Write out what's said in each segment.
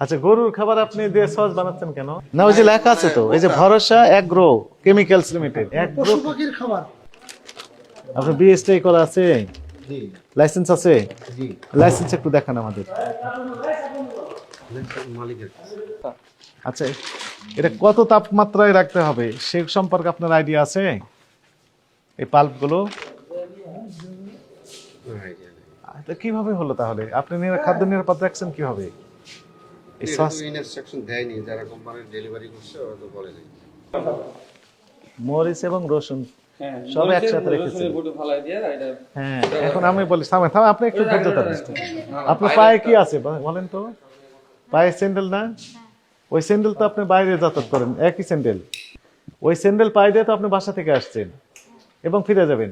আচ্ছা, গরুর খাবার আপনি দিয়ে সস বানাচ্ছেন কেন? না, ওই যে লেখা আছে তো, এই যে ভরসা এগ্রো কেমিক্যালস লিমিটেড। পশু পাখির খাবার। আপনার বিএসটি করা আছে? জি লাইসেন্স আছে? জি। লাইসেন্স একটু দেখান আমাদের। মালিকের আচ্ছা, এটা কত তাপমাত্রায় রাখতে হবে সে সম্পর্কে আপনার আইডিয়া আছে? এই পাল্পগুলো কিভাবে হলো তাহলে? আপনি খাদ্য নিরাপদ রাখছেন কিভাবে? এই সস ইনস্ট্রাকশন দেয়নি, যারা কোম্পানির ডেলিভারি করছে ওরা তো বলে নাই। মরিচ এবং রসুন সব একসাথে রেখেছে। হ্যাঁ, এখন আমি বলি থামেন, আপনি একটু ধৈর্য ধরেন। আপনার পায়ে কি আছে বলেন তো? পায়ে স্যান্ডেল না? ওই স্যান্ডেল তো আপনি বাইরে যাতায়াত করেন, একই স্যান্ডেল। ওই স্যান্ডেল পায়ে দিয়ে তো আপনি বাসা থেকে আসছেন এবং ফিরে যাবেন,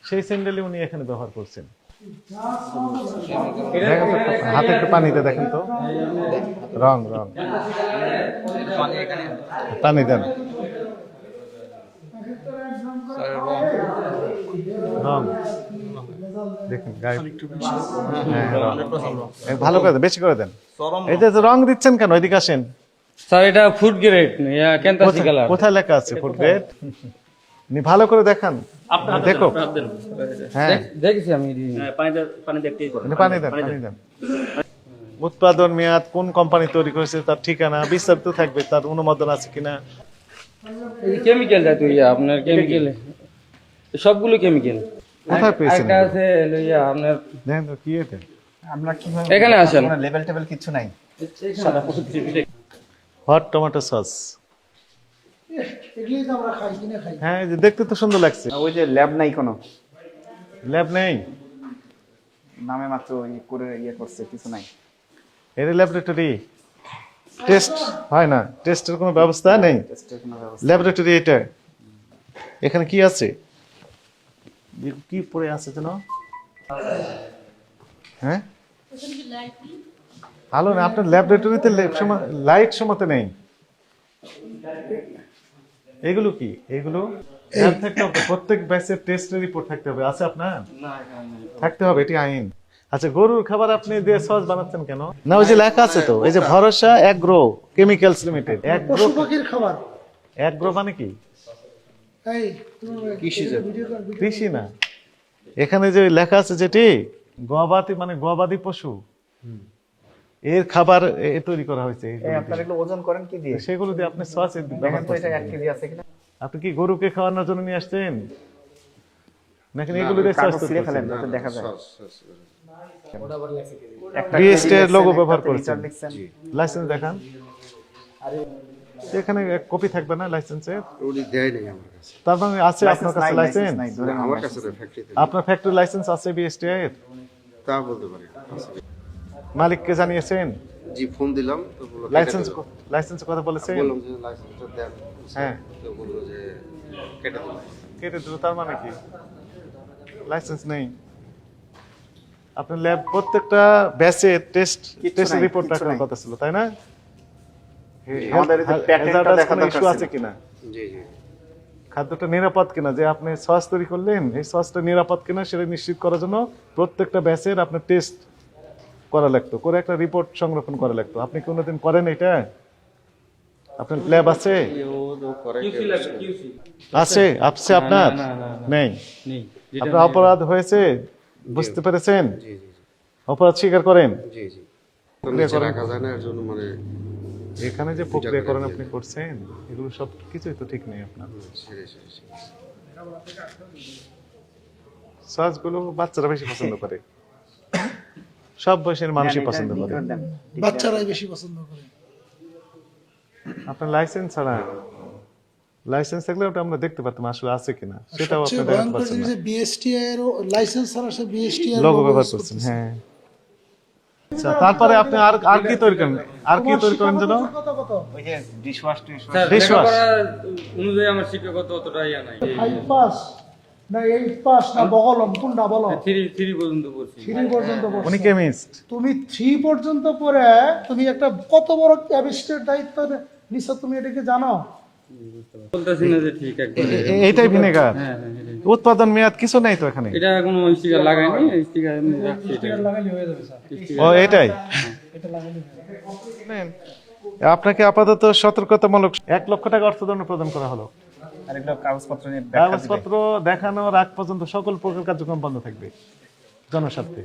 সেই স্যান্ডেলই উনি এখানে ব্যবহার করছেন। হাতে একটু পানিতে দেখেন তো, রং রং পানি দেন, রং দেখুন গায়ে। হ্যাঁ, ভালো করে দেন, বেশি করে দেন। এটা রং দিচ্ছেন কেন? এদিকে আসেন স্যার, এটা ফুড গ্রেড ক্যান্টাসি কালার। কোথায় লেখা আছে ফুড গ্রেড? ভালো করে দেখান, দেখো। হ্যাঁ, দেখেছি আমি। পানি দেন, পানি দেন। উৎপাদন মেয়াদ, কোন কোম্পানি তৈরি করেছে, তার ঠিকানা বিস্তারিত থাকবে, তার অনুমোদন আছে কিনা। কেমিক্যাল জাতীয় আপনার কেমিক্যাল, সবগুলো কেমিক্যাল। কোথায় পেয়েছেন? একটা আছে আপনার, দেখেন তো কি এটা। আমরা কিভাবে এখানে আসেন। লেভেল টেবিল কিছু নাই। Hot tomato sauce. এগুলোই তো আমরা খাই, কিনে খাই। হ্যাঁ, এই যে দেখতে তো সুন্দর লাগছে। ওই যে ল্যাব নাই কোনো, ল্যাব নেই? নামে মাত্র করে করছে, কিছু নাই। এর ল্যাবরেটরি টেস্ট হয় না, টেস্টের কোনো ব্যবস্থা নেই। টেস্টের কোনো ব্যবস্থা ল্যাবরেটরি এটা। এখানে কি আছে? কি পড়ে আছে যেন? হ্যাঁ, ভালো না। আপনার ল্যাবরেটরিতে লাইট সময়তে নেই। এগুলো কি? এগুলো ল্যাব থাকতে হবে, প্রত্যেক ব্যাচের টেস্টের রিপোর্ট থাকতে হবে। আছে আপনার? থাকতে হবে, এটি আইন। আচ্ছা, গরুর খাবার আপনি দিয়ে সস বানাচ্ছেন কেন? না, ওই যে লেখা আছে তো, এই যে ভরসা এগ্রো কেমিক্যালস লিমিটেড। পশু পাখির খাবার। এগ্রো মানে কি? এই কৃষি না, এখানে যে লেখা আছে যেটি গবাদি, মানে গবাদি পশু, এর খাবার তৈরি করা হয়েছে। আপনারা এগুলো ওজন করেন কি দিয়ে? সেগুলো দিয়ে আপনি সস দেখেন তো এটা 1 কেজি আছে কিনা। আপনি কি গরুকে খাওয়ানোর জন্য নিয়ে আসছেন নাকি এগুলো দিয়ে সস কাগজ তৈরি ছিঁড়ে ফেলেন করছেন? যাতে দেখা যায়। একটা BST এর লোগো ব্যবহার করেছেন, করেছেন। লিখছেন। লাইসেন্স দেখান। এখানে কপি থাকবে না লাইসেন্সের? উনি দেয় নাই আমার কাছে। তার মানে আছে আপনার কাছে লাইসেন্স? নাই, ধরে আমার কাছে তো ফ্যাক্টরিতে আপনার ফ্যাক্টরি লাইসেন্স আছে BST এর? তা বলতে পারি না। আছে। মালিককে জানিয়েছেন? জি, ফোন দিলাম তো বললো লাইসেন্স কথা বলেছেন? বললাম যে লাইসেন্সটা দেন। হ্যাঁ, তো বললো যে কেটে দিন। কেটে দিল, তার মানে কি লাইসেন্স নেই? আপনার ল্যাব প্রত্যেকটা ব্যাচে টেস্ট নাই, রিপোর্ট কিচ্ছু রাখার নাই। কথা ছিল, তাই না? আমাদের এই যে প্যাকেটটা দেখা কোনো দরকার issue ছিল। আছে কিনা, জি জি। খাদ্যটা নিরাপদ কিনা, যে আপনি সস তৈরি করলেন এই সসটা নিরাপদ কিনা সেটা নিশ্চিত করার জন্য প্রত্যেকটা ব্যাচের আপনার টেস্ট করা লাগতো, করে একটা রিপোর্ট সংরক্ষণ করা লাগতো। আপনি কোনোদিন করেন এটা? আপনার ল্যাব আছে? আছে আছে আপনার? নেই। আপনার অপরাধ হয়েছে, বুঝতে পেরেছেন? জি জি অপরাধ স্বীকার করেন? জি জি। তো নিচে রাখা যায় না, এর জন্য মানে এখানে যে প্রক্রিয়াকরণ আপনি করছেন এগুলো সব কিছুই তো ঠিক নেই আপনার। ছেড়ে ছেড়ে। সসগুলো বাচ্চারা বেশি পছন্দ করে, সব বয়সের মানুষই পছন্দ করে। দেন। বাচ্চারাই বেশি পছন্দ করে। আপনার লাইসেন্স ছাড়া, লাইসেন্স থাকলে ওটা আমরা দেখতে পারতাম আসলে আছে কিনা, সেটাও আপনি সবচেয়ে দেখাতে ভয়ঙ্কর পারছেন জিনিস না। যে বিএসটি এর লাইসেন্স ছাড়া সে বিএসটি এর লোগো ব্যবহার করছেন। হ্যাঁ, আচ্ছা, তারপরে আপনি আর কি তৈরি করেন? আর কি তৈরি করেন যেন? কত কত? ওই যে ডিশওয়াশ স্যার, Dishwash? লেখাপড়া অনুযায়ী আমার শিক্ষাগত অতটা ইয়া নাই। 5 পাস না 8 পাস না বগলম কোনটা বলো? 3 পর্যন্ত পড়ছি। 3 পর্যন্ত পড়ছো। উনি কেমিস্ট। তুমি 3 পর্যন্ত পড়ে তুমি একটা কত বড় ক্যাবিনেটের দায়িত্ব নিছো, তুমি এটাকে জানো? বলতেছি না যে ঠিক একবারে। এইটাই ভিনেগার? হ্যাঁ হ্যাঁ, এটাই। উৎপাদন মেয়াদ কিছু নাই তো এখানে? এটা কোনো স্টিকার লাগাইনি, স্টিকার এমনি রাখছি। লাগাইলে হয়ে যাবে স্যার। ও, এটাই। নেন। আপনাকে আপাতত সতর্কতামূলক 1 লক্ষ টাকা অর্থদণ্ড প্রদান করা হলো। আর এগুলো কাগজপত্র নিয়ে ব্যাখ্যা দিবে। কাগজপত্র দেখানোর আগ পর্যন্ত সকল প্রকার কার্যক্রম বন্ধ থাকবে জনস্বার্থে।